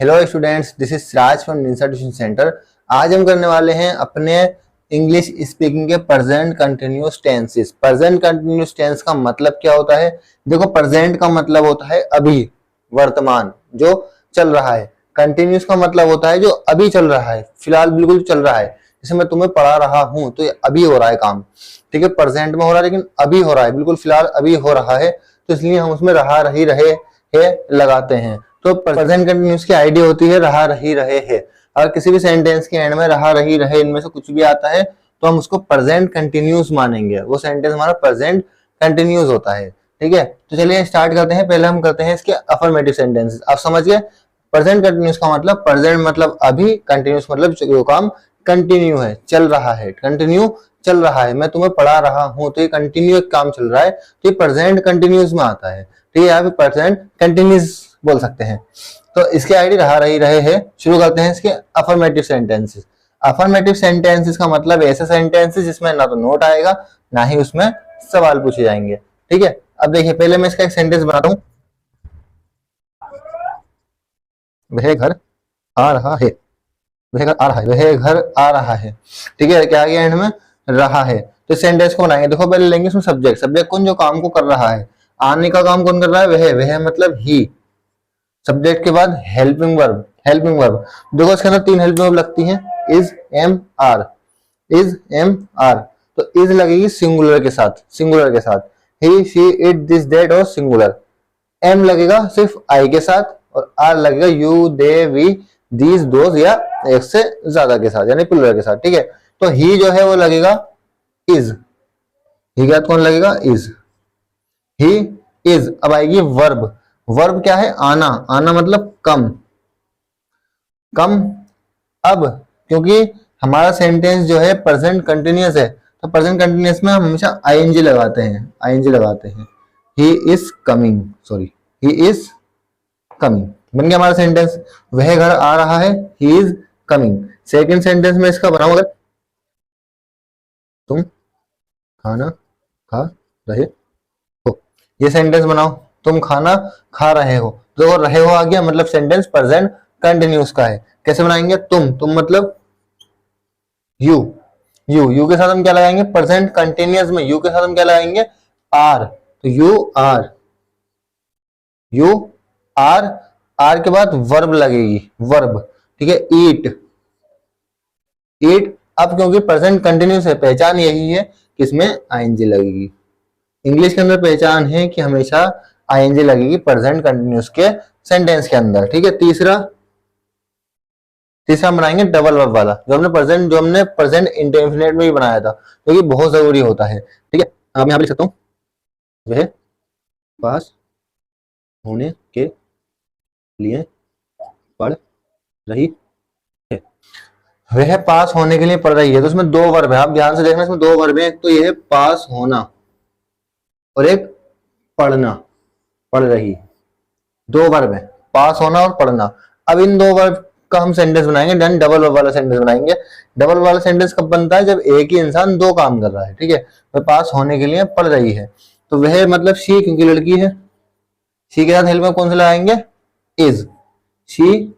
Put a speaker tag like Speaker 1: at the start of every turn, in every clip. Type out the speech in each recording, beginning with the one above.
Speaker 1: Hello students, this is Siraj from Ninsa tuition center. आज हम करने वाले हैं अपने इंग्लिश स्पीकिंग के present continuous tenses. Present continuous tense का मतलब क्या होता है? देखो, प्रेजेंट का मतलब होता है अभी, वर्तमान, जो चल रहा है। कंटिन्यूअस का मतलब होता है जो अभी चल रहा है, फिलहाल बिल्कुल चल रहा है। जैसे मैं तुम्हें पढ़ा रहा हूं तो ये अभी हो रहा है काम, ठीक है, प्रेजेंट में हो रहा है लेकिन अभी हो रहा है, बिल्कुल फिलहाल अभी हो रहा है, तो इसलिए हम उसमें रहा, रही, रहे है लगाते हैं। तो प्रेजेंट कंटिन्यूअस की आईडी होती है रहा, रही, रहे है। अगर किसी भी सेंटेंस के एंड में रहा, रही, रहे इनमें से कुछ भी आता है तो हम उसको प्रेजेंट कंटिन्यूअस मानेंगे, वो सेंटेंस हमारा प्रेजेंट कंटिन्यूअस होता है। ठीक है, तो चलिए स्टार्ट करते हैं। पहले हम करते हैं इसके अफर्मेटिव सेंटेंसेस। आप समझ गए? प्रेजेंट कंटिन्यूअस का मतलब प्रेजेंट मतलब अभी, कंटिन्यूअस मतलब जो काम कंटिन्यू है, चल रहा है, कंटिन्यू चल रहा है। मैं तुम्हें पढ़ा रहा हूं तो ये कंटिन्यू काम चल रहा है, तो ये प्रेजेंट कंटिन्यूअस में आता है। ठीक है, यहाँ पे प्रेजेंट कंटिन्यूअस बोल सकते हैं। तो इसके आईडी रहा, रही, रहे है। शुरू करते हैं इसके अफर्मेटिव सेंटेंसेस। अफर्मेटिव सेंटेंसेस का मतलब ऐसे सेंटेंसेस जिसमें ना तो नोट आएगा ना ही उसमें सवाल पूछे जाएंगे। ठीक है, अब देखिए, पहले मैं इसका एक सेंटेंस बनाता हूं। वह घर आ रहा है, वह घर आ रहा है, वह घर आ रहा है। ठीक है, क्या आ गया एंड में? रहा है। तो सेंटेंस को बनाएंगे। देखो, पहले लेंगे इसमें सब्जेक्ट। सब्जेक्ट कौन? जो काम को कर रहा है, आने का काम कौन कर रहा है? वह मतलब ही। सब्जेक्ट के बाद हेल्पिंग वर्ब। हेल्पिंग वर्ब देखो, इसके अंदर तीन हेल्पिंग वर्ब लगती हैं, is, am, are. Is, am, are. तो इज लगेगी सिंगुलर के साथ, सिंगुलर के साथ। He, she, it, this, that और सिंगुलर। एम लगेगा सिर्फ आई के साथ, और आर लगेगा you, they, we, these, those या एक से ज्यादा के साथ, यानी प्लुरल के साथ। ठीक है, तो ही जो है वो लगेगा इज। ही के साथ कौन लगेगा? इज। He is. अब आएगी वर्ब। वर्ब क्या है? आना। आना मतलब कम, कम। अब क्योंकि हमारा सेंटेंस जो है प्रेजेंट कंटिन्यूअस है, तो प्रेजेंट कंटिन्यूअस में हम हमेशा आईएनजी लगाते हैं, आईएनजी लगाते हैं। He is coming, sorry, he is coming. बन गया हमारा सेंटेंस, वह घर आ रहा है, he is coming. Second sentence में इसका बनाओ, अगर तुम खाना खा रहे हो, ये सेंटेंस बनाओ। तुम खाना खा रहे हो, तो रहे हो आ गया, मतलब सेंटेंस प्रेजेंट कंटिन्यूअस का है। कैसे बनाएंगे? तुम मतलब यू। यू के साथ हम क्या लगाएंगे? प्रेजेंट कंटिन्यूअस में यू के साथ हम क्या लगाएंगे? आर। तो you are, you are. Are के बाद वर्ब लगेगी, वर्ब। ठीक है, ईट, ईट। अब क्योंकि प्रेजेंट कंटिन्यूअस है, पहचान यही है कि इसमें आईएनजी लगेगी। इंग्लिश के अंदर पहचान है कि हमेशा आईएनजी लगेगी प्रेजेंट कंटिन्यूअस के सेंटेंस के अंदर। ठीक है, तीसरा हम बनाएंगे डबल वर्ब वाला, जो हमने प्रेजेंट इंडेफिनिट में भी बनाया था, क्योंकि तो बहुत जरूरी होता है। ठीक है, अब मैं यहाँ पे लिख सकता हूँ, वह पास होने के लिए पढ़ रही है। वह पास होने के लिए पढ़ रही है, तो उसमें दो वर्ब है। आप ध्यान से देखना, इसमें दो वर्ब है। एक तो यह है पास होना, और एक पढ़ना, पढ़ रही। दो वर्ब है, पास होना और पढ़ना। अब इन दो वर्ब का हम सेंटेंस बनाएंगे, देन डबल वर्ब वाला सेंटेंस बनाएंगे। डबल वाला सेंटेंस कब बनता है? जब एक ही इंसान दो काम कर रहा है। ठीक है, वह पास होने के लिए पढ़ रही है, तो वह मतलब शी, क्योंकि लड़की है। शी के साथ हेल्प में कौन सा लगाएंगे? इज। She,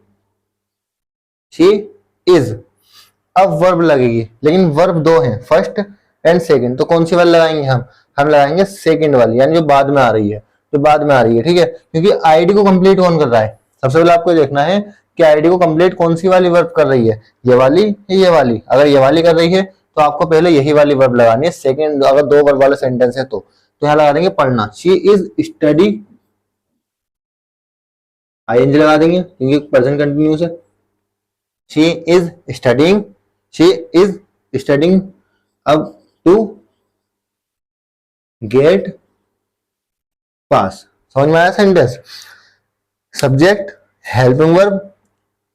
Speaker 1: she is. अब वर्ब लगेगी, लेकिन वर्ब दो हैं, फर्स्ट एंड सेकंड। तो कौन सी वाली लगाएंगे हम लगाएंगे सेकंड वाली, यानी जो बाद में आ रही है, जो बाद में आ रही है। ठीक है, क्योंकि आईडी को कंप्लीट कौन कर रहा है? सबसे पहले आपको देखना है कि आईडी को कंप्लीट कौन सी वाली वर्ब कर रही है, ये वाली या ये वाली। अगर ये वाली कर रही है तो आपको पहले यही वाली वर्ब लगानी है, सेकंड अगर दो वर्ब वाला सेंटेंस है तो यहाँ लगा देंगे पढ़ना। शी इज स्टडी, आईएनजी लगा देंगे क्योंकि प्रेजेंट कंटिन्यूअस है। She is studying, she is studying अब टू गेट पास। समझ में आया sentence? Subject, helping verb,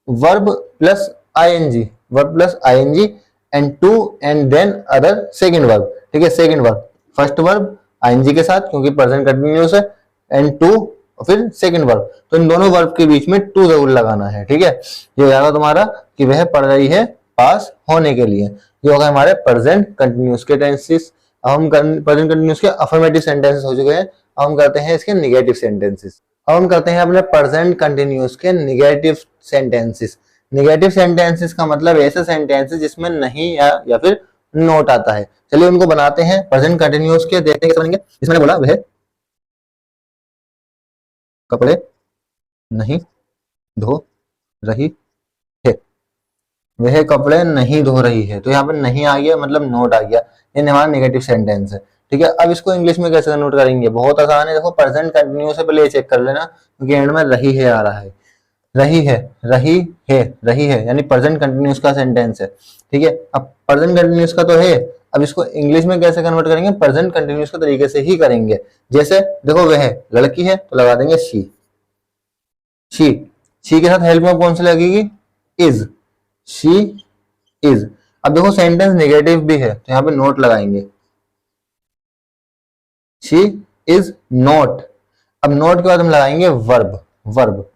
Speaker 1: verb plus ING, verb plus ING, and to and then other second verb. ठीक है, second verb, first verb ING के साथ क्योंकि present continuous है, एंड टू और फिर सेकंड वर्ब। तो इन दोनों वर्ब के बीच में टू जरूर लगाना है। ठीक है, ये हो जाएगा तुम्हारा कि वह पढ़ रही है पास होने के लिए। ये होगा हमारे प्रेजेंट कंटिन्यूअस के टेंसेस। अब हम प्रेजेंट कंटिन्यूअस के अफर्मेटिव सेंटेंसेस हो चुके हैं, अब हम करते हैं इसके नेगेटिव सेंटेंसेस। अब हम करते हैं अपने प्रेजेंट कंटिन्यूअस के निगेटिव सेंटेंसेस। निगेटिव सेंटेंसेस का मतलब ऐसे सेंटेंसेस जिसमें नहीं या फिर नोट आता है। चलिए उनको बनाते हैं प्रेजेंट कंटिन्यूअस के, देखते हैं कैसे बनेंगे। जिसमें बोला वह कपड़े नहीं धो रही है, वह कपड़े नहीं धो रही है। तो यहाँ पर नहीं आ गया मतलब नोट आ गया, ये हमारा नेगेटिव सेंटेंस है। ठीक है, अब इसको इंग्लिश में कैसे नोट करेंगे, बहुत आसान है। देखो प्रेजेंट कंटिन्यूअस से पहले ये चेक कर लेना, क्योंकि एंड में रही है आ रहा है। रही है, रही है, रही है यानी प्रेजेंट कंटिन्यूअस का सेंटेंस है। ठीक है, अब प्रेजेंट कंटिन्यूअस का तो है, अब इसको इंग्लिश में कैसे कन्वर्ट करेंगे, प्रेजेंट कंटिन्यूअस के तरीके से ही करेंगे। जैसे देखो वह लड़की है तो लगा देंगे शी, शी। शी के साथ हेल्प में कौन सी लगेगी, इज, शी इज। अब देखो सेंटेंस नेगेटिव भी है तो यहाँ पे नोट लगाएंगे, शी इज नॉट। अब नोट के बाद हम लगाएंगे वर्ब, वर्ब,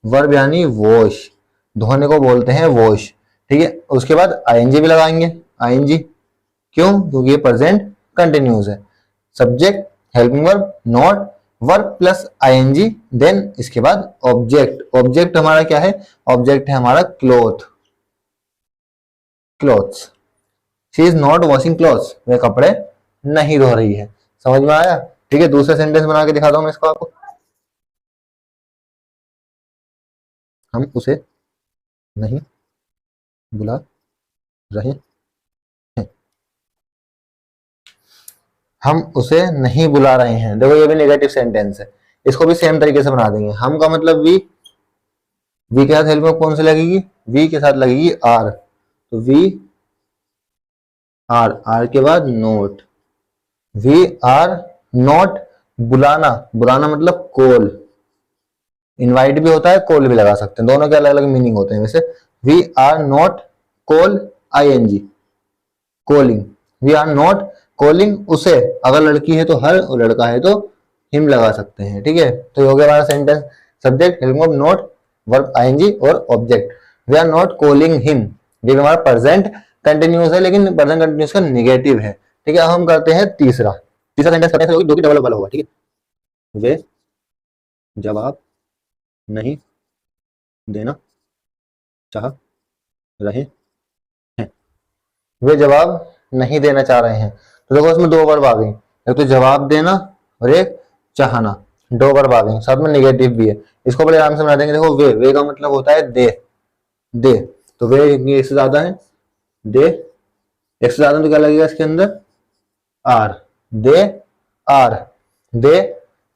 Speaker 1: वर्ब यानी वॉश, धोने को बोलते हैं वॉश। ठीक है, उसके बाद आईएनजी भी लगाएंगे, आईएनजी क्यों, क्योंकि ये प्रेजेंट कंटिन्यूअस है। Subject, helping verb, not, verb plus ING, then इसके बाद ऑब्जेक्ट। ऑब्जेक्ट हमारा क्या है, ऑब्जेक्ट है हमारा cloth, clothes. She is not washing clothes, वह कपड़े नहीं धो रही है। समझ में आया। ठीक है, दूसरा सेंटेंस बना के दिखाता हूं मैं इसको आपको। हम उसे नहीं बुला रहे हैं, हम उसे नहीं बुला रहे हैं। देखो ये भी नेगेटिव सेंटेंस है, इसको भी सेम तरीके से बना देंगे। हम का मतलब वी, वी के साथ हेल्प में कौन सी लगेगी, वी के साथ लगेगी आर, तो वी आर, आर के बाद नोट, वी आर नॉट बुलाना, बुलाना मतलब कॉल, इनवाइट भी होता है कॉल भी लगा सकते हैं, दोनों के अलग अलग मीनिंग होते हैं। वैसे we are not call ING, calling, we are not calling उसे, अगर लड़की है तो हर और लड़का है तो हिम लगा सकते हैं। ठीक है, तो ये हो गया हमारा sentence. Subject, helping verb, not, verb ING और object. We are not calling him, ये हमारा प्रेजेंट कंटिन्यूअस है लेकिन प्रेजेंट कंटिन्यूअस का नेगेटिव है। ठीक है, अब हम करते हैं तीसरा, तीसरा सेंटेंस करते हैं जो कि डबल डबल होगा। ठीक है, वे जवाब नहीं देना चाह रहे हैं, वे जवाब नहीं देना चाह रहे हैं। तो देखो इसमें दो वर्ब आ गई, एक तो जवाब देना और एक चाहना, दो वर्ब आ गई, साथ में नेगेटिव भी है। इसको बड़े आराम से बना देंगे। देखो वे का मतलब होता है दे, दे, तो वे एक से ज्यादा है, दे एक से ज्यादा तो क्या लगेगा इसके अंदर, are, they are, they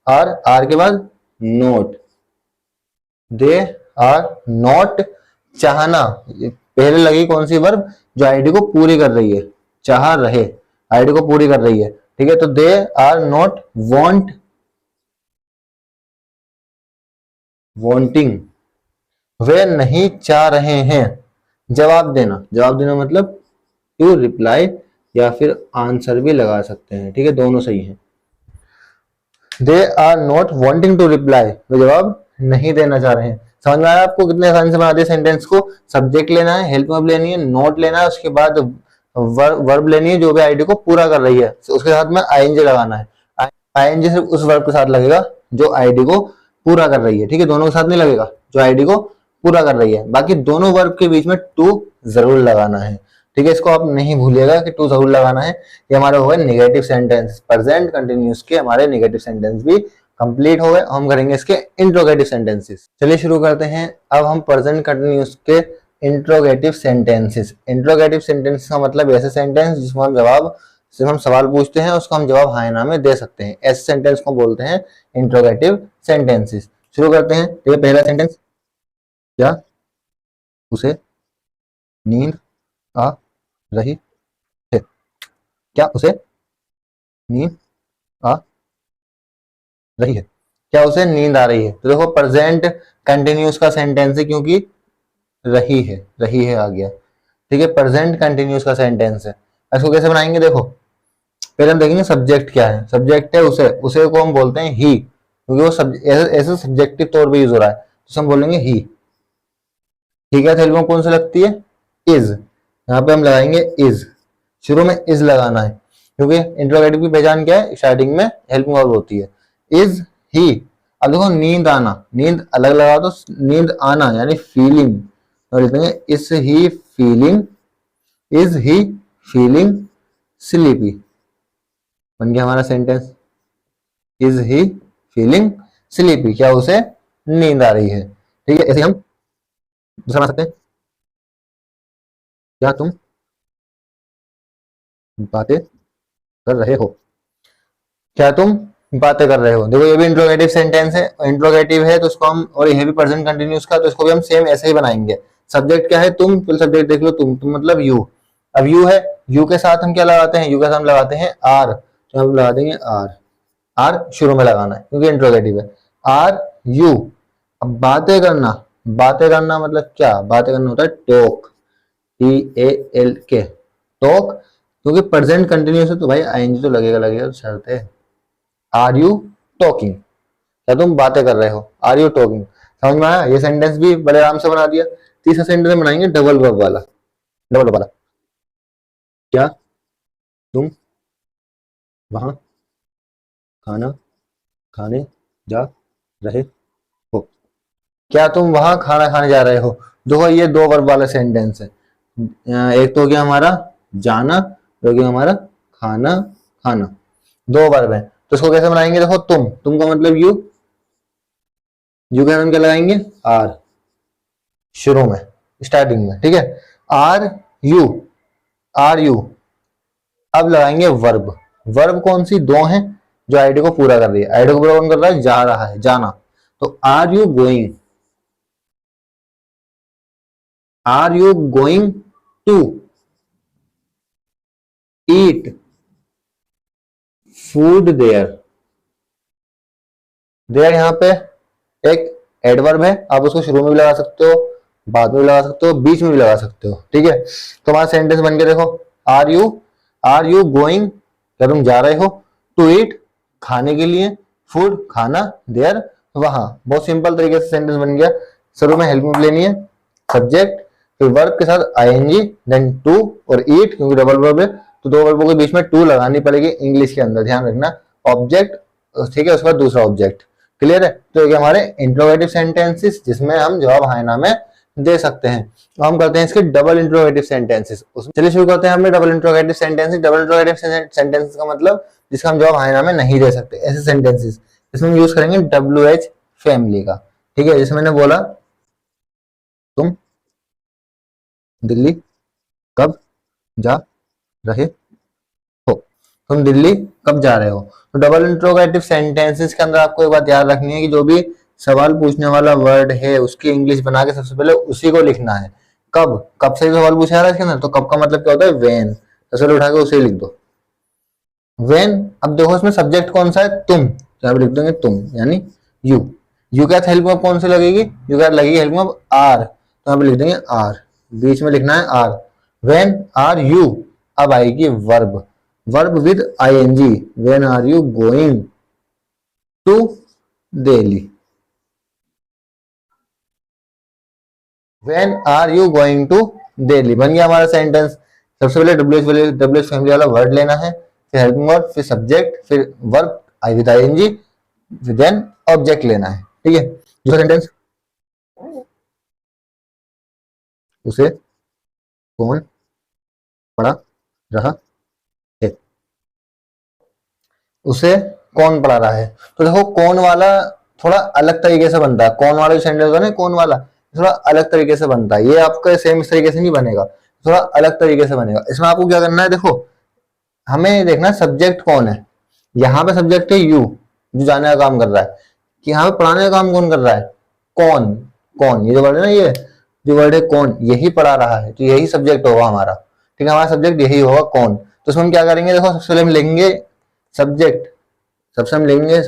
Speaker 1: are, are के बाद नोट, दे आर नॉट चाहना, पहले लगी कौन सी वर्ब, जो आईडी को पूरी कर रही है, चाह रहे, आईडी को पूरी कर रही है। ठीक है, तो they are not want, wanting, वे नहीं चाह रहे हैं जवाब देना। जवाब देना मतलब टू रिप्लाई या फिर आंसर भी लगा सकते हैं। ठीक है, दोनों सही है। They are not wanting to reply, वे जवाब नहीं देना चाह रहे हैं। समझ में आया आपको कितने आसानी से बना दिया सेंटेंस को। सब्जेक्ट लेना है, हेल्प वर्ब लेनी है, नोट लेना है, उसके बाद वर्ब लेनी है जो भी आईडी को पूरा कर रही है, उसके साथ में आईएनजी लगाना है। आईएनजी सिर्फ उस वर्ब के साथ लगेगा जो आईडी को पूरा कर रही है। ठीक है, दोनों के साथ नहीं लगेगा, जो आईडी को पूरा कर रही है। बाकी दोनों वर्ब के बीच में टू जरूर लगाना है। ठीक है, इसको आप नहीं भूलिएगा कि टू जरूर लगाना है। ये हमारे हो गए नेगेटिव सेंटेंस, प्रेजेंट कंटिन्यूअस के हमारे नेगेटिव सेंटेंस भी कंप्लीट हो गए। हम करेंगे इसके इंट्रोगेटिव सेंटेंसेस। चलिए शुरू करते हैं। अब हम प्रेजेंट कंटिन्यूअस के इंट्रोगेटिव सेंटेंसेस। इंट्रोगेटिव सेंटेंस का मतलब ऐसे सेंटेंस जिसमें हम जवाब, सिर्फ हम सवाल पूछते हैं उसका हम जवाब हाँ या ना में दे सकते हैं, ऐसे सेंटेंस को बोलते हैं इंट्रोगेटिव सेंटेंसेस। शुरू करते हैं। तो ये पहला सेंटेंस, क्या उसे नींद आ रही है, क्या उसे नींद आ रही है, क्या उसे नींद आ रही है। तो देखो प्रेजेंट कंटिन्यूअस का सेंटेंस है क्योंकि रही है आ गया। ठीक है, प्रेजेंट कंटिन्यूअस का सेंटेंस है। इसको कैसे बनाएंगे, देखो पहले हम देखेंगे सब्जेक्ट क्या है। सब्जेक्ट है उसे, उसे को हम बोलते हैं ही, क्योंकि वो ऐसे सब्जेक्टिव तौर पे यूज हो रहा है, तो हम बोलेंगे ही। ठीक है, तेलुगु में कौन सी लगती है, इज, यहाँ पे हम लगाएंगे इज, शुरू में इज लगाना है क्योंकि इंट्रोगेटिव की पहचान क्या है, स्टार्टिंग में हेल्पिंग वर्ब होती है। इज ही अब देखो नींद आना, नींद अलग लगा तो नींद आना यानी फीलिंग, तो लिखेंगे इज ही फीलिंग स्लीपी, बन गया हमारा sentence. Is he feeling sleepy, क्या उसे नींद आ रही है। ठीक है, ऐसे हम दूसरा बना सकते हैं, क्या तुम बातें कर रहे हो, क्या तुम बातें कर रहे हो। देखो ये भी इंट्रोगेटिव सेंटेंस है, इंट्रोगेटिव है तो इसको हम, और ये भी प्रेजेंट कंटिन्यूस का, तो इसको भी हम सेम ऐसे ही बनाएंगे। सब्जेक्ट क्या है तुम, फिर सब्जेक्ट देख लो तुम मतलब यू। अब यू है, यू के साथ हम क्या लगाते हैं, यू के साथ हम लगाते हैं आर, तो हम लगा देंगे आर, आर शुरू में लगाना है क्योंकि इंट्रोगेटिव है। आर यू, अब बातें करना, बातें करना मतलब क्या, बातें करना होता है टॉक, TALK, टॉक, क्योंकि प्रेजेंट कंटिन्यूस है तो भाई आईएनजी तो लगेगा लगेगा, तो शर्त है। आर यू टॉकिंग, क्या तुम बातें कर रहे हो, आर यू टॉकिंग। समझ में आया, ये सेंटेंस भी बड़े आराम से बना दिया। तीसरा सेंटेंस बनाएंगे डबल वर्ब वाला, डबल वर्ब वाला, क्या तुम वहां खाना खाने जा रहे हो, क्या तुम वहां खाना खाने जा रहे हो। देखो ये दो वर्ब वाला सेंटेंस है, एक तो हो गया हमारा जाना, तो हो गया हमारा खाना खाना, दो वर्ब है। तो इसको कैसे बनाएंगे, देखो तुम का मतलब यू का हम क्या लगाएंगे आर शुरू में, स्टार्टिंग में, ठीक है। आर यू, आर यू, अब लगाएंगे वर्ब, वर्ब कौन सी, दो हैं जो आईडी को पूरा कर रही है, आईडी को पूरा कौन कर रहा है, जा रहा है, जाना। तो are you going, are you going to eat food there, there यहाँ पे एक एडवर्ब है, आप उसको शुरू में भी लगा सकते हो, बाद में भी लगा सकते हो, बीच में भी लगा सकते हो, ठीक है। तो हमारा सेंटेंस बन गया, देखो आर यू गोइंग, क्या तुम जा रहे हो, टू ईट खाने के लिए, फूड खाना, देयर वहां। बहुत सिंपल तरीके से सेंटेंस बन गया। शुरू में हेल्प लेनी है सब्जेक्ट, फिर वर्ब के साथ आईएनजी, देन टू और ईट, क्योंकि डबल वर्ब है तो दो वर्बों के बीच में टू लगानी पड़ेगी इंग्लिश के अंदर, ध्यान रखना। ऑब्जेक्ट, ठीक है, उसके बाद दूसरा ऑब्जेक्ट, क्लियर है। तो ये हमारे इंट्रोगेटिव सेंटेंसेस जिसमें हम जवाब हां ना में दे सकते हैं। तो हम करते हैं इसके डबल इंट्रोगेटिव सेंटेंसेस। चलिए शुरू करते हैं हमने double interrogative sentences. Double interrogative sentences का मतलब जिसका हम जवाब हां ना में नहीं दे सकते, ऐसे सेंटेंसेस। इसमें हम यूज करेंगे WH फैमिली का, ठीक है। जैसे मैंने बोला तुम दिल्ली कब जा रहे हो, तुम दिल्ली कब जा रहे हो। तो डबल इंट्रोगेटिव सेंटेंसेस के अंदर आपको एक बात याद रखनी है कि जो भी सवाल पूछने वाला वर्ड है उसकी इंग्लिश बना के सबसे पहले उसी को लिखना है। कब, कब से सवाल पूछा जा रहा है इसके अंदर, तो कब का मतलब क्या होता है व्हेन, तो चलो उठा के उसे लिख दो व्हेन। अब देखो इसमें सब्जेक्ट कौन सा है, तुम, तो आप लिख देंगे तुम यानी यू। यू के साथ हेल्प में कौन सी लगेगी, यू के साथ लगेगी हेल्प में आर, तो आप लिख देंगे आर, बीच में लिखना है आर। व्हेन आर यू, अब आएगी verb, verb with ING, when are you going to Delhi, when are you going to Delhi, बन गया हमारा सेंटेंस। सबसे पहले डब्ल्यूएच फैमिली वाला वर्ड लेना है, फिर हेल्पिंग वर्ब, फिर सब्जेक्ट, फिर वर्ब आई विद आईएनजी, देन ऑब्जेक्ट लेना है, ठीक है। दूसरा सेंटेंस, उसे कौन पढ़ा रहा है, उसे कौन पढ़ा रहा है। तो देखो कौन वाला थोड़ा अलग तरीके से बनता है, कौन वाला जो सेंटेंस होता है ना, कौन वाला थोड़ा अलग तरीके से बनता है, ये आपका सेम इस तरीके से नहीं बनेगा, थोड़ा अलग तरीके से बनेगा। इसमें आपको क्या करना है, देखो हमें देखना सब्जेक्ट कौन है। यहाँ पे सब्जेक्ट है यू जो जाने का काम कर रहा है, कि यहाँ पे पढ़ाने का काम कौन कर रहा है, कौन, कौन, ये जो वर्ड है ना, ये जो वर्ड है कौन, यही पढ़ा रहा है, तो यही सब्जेक्ट होगा हमारा, ठीक है। हमारा सब्जेक्ट यही होगा कौन। तो इसमें हम क्या करेंगे, देखो सबसे पहले हम लेंगे सब्जेक्ट, सबसे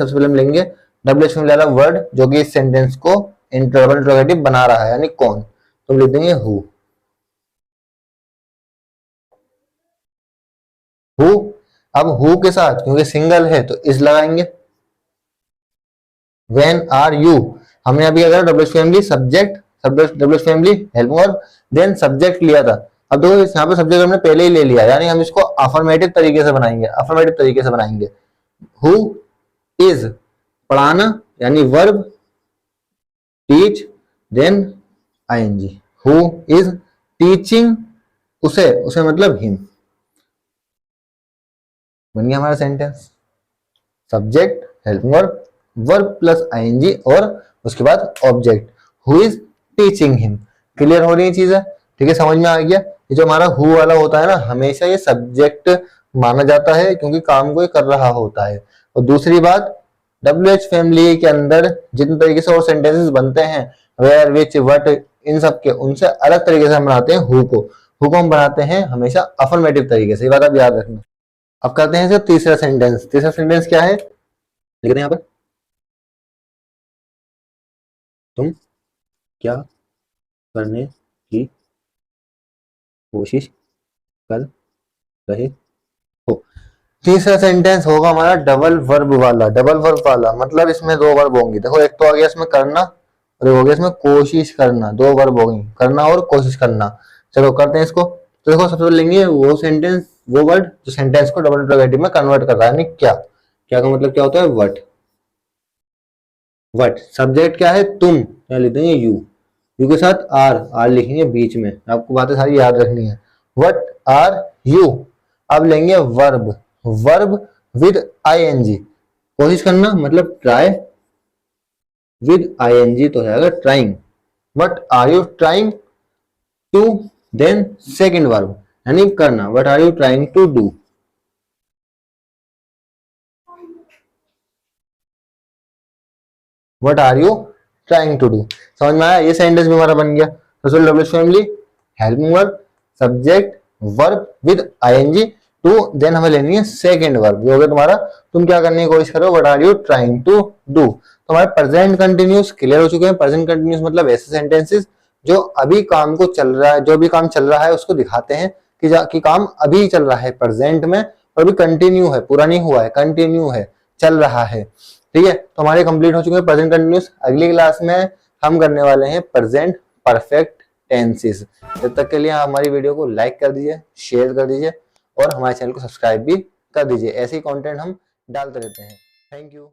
Speaker 1: पहले हम लेंगे डब्ल्यूएच वाला वर्ड जो कि इस सेंटेंस को इंट्रोगेटिव बना रहा है यानी कौन, तो हम लिख देंगे हु, हु। अब हु के साथ क्योंकि सिंगल है तो इज लगाएंगे। व्हेन आर यू, हमने अभी अगर WH family subject, WH family help verb, then subject लिया था। अब देखो यहाँ पे सब्जेक्ट हमने पहले ही ले लिया, यानी हम इसको अफर्मेटिव तरीके से बनाएंगे, अफर्मेटिव तरीके से बनाएंगे। हु इज पढ़ाना, यानी verb teach then ING, who is teaching, उसे मतलब हिम। बन गया हमारा sentence. Subject, helping verb, verb plus ING और उसके बाद object, who is teaching him. Clear हो रही है चीजें? ठीक है, समझ में आ गया। ये जो हमारा हु वाला होता है ना, हमेशा ये सब्जेक्ट माना जाता है क्योंकि काम कोई कर रहा होता है। और दूसरी बात, WH फैमिली के अंदर जितने तरीके से और सेंटेंसेस बनते हैं, वेयर, विच, व्हाट, इन सब के उनसे अलग तरीके से हम बनाते हैं हु को। हु को हम बनाते हैं हमेशा अफर्मेटिव तरीके से, ये बात आप याद रखना। अब करते हैं सिर्फ तीसरा सेंटेंस। तीसरा सेंटेंस क्या है, लिखते हैं यहाँ पर, तुम क्या करने की कोशिश कर रहे हो। तीसरा सेंटेंस होगा हमारा डबल वर्ब वाला। डबल वर्ब वाला मतलब इसमें दो वर्ब होंगे। देखो, एक तो आ गया इसमें करना और एक हो गया इसमें कोशिश करना। दो वर्ब हो गई, करना और कोशिश करना। चलो करते हैं इसको। तो देखो, सबसे पहले लेंगे वो सेंटेंस, वो वर्ड जो सेंटेंस को डबल इंटरोगेटिव में कन्वर्ट कर रहा है, यानी क्या। क्या का मतलब क्या होता है, व्हाट। व्हाट सब्जेक्ट क्या है, तुम, क्या लिखते हैं यू, यू के साथ आर लिखेंगे बीच में। आपको बातें सारी याद रखनी है। What are you. अब लेंगे वर्ब, वर्ब विद आईएनजी। कोशिश करना मतलब ट्राई, विद आईएनजी तो जाएगा trying. What are you trying to, then second verb यानी करना, what are you trying to do. What are you trying to do. समझ में आया? ये सेंटेंस भी हमारा बन गया। WH family, helping verb, subject, verb with ING to, then हमें लेनी है सेकंड वर्ब। ये हो गया तुम्हारा, तुम क्या करने की कोशिश करो, what are you trying to do. तो हमारे प्रेजेंट कंटिन्यूस क्लियर हो चुके हैं। प्रेजेंट कंटिन्यूस मतलब ऐसे सेंटेंसेस जो अभी काम को चल रहा है, जो भी काम चल रहा है उसको दिखाते हैं कि काम अभी चल रहा है प्रेजेंट में, और अभी कंटिन्यू है, पूरा नहीं हुआ है, कंटिन्यू है, चल रहा है। ठीक है, तो हमारे कंप्लीट हो चुके हैं प्रेजेंट कंटिन्यूस। अगली क्लास में हम करने वाले हैं प्रेजेंट परफेक्ट टेंसेस। जब तक के लिए हमारी वीडियो को लाइक कर दीजिए, शेयर कर दीजिए और हमारे चैनल को सब्सक्राइब भी कर दीजिए। ऐसे ही कंटेंट हम डालते रहते हैं। Thank you.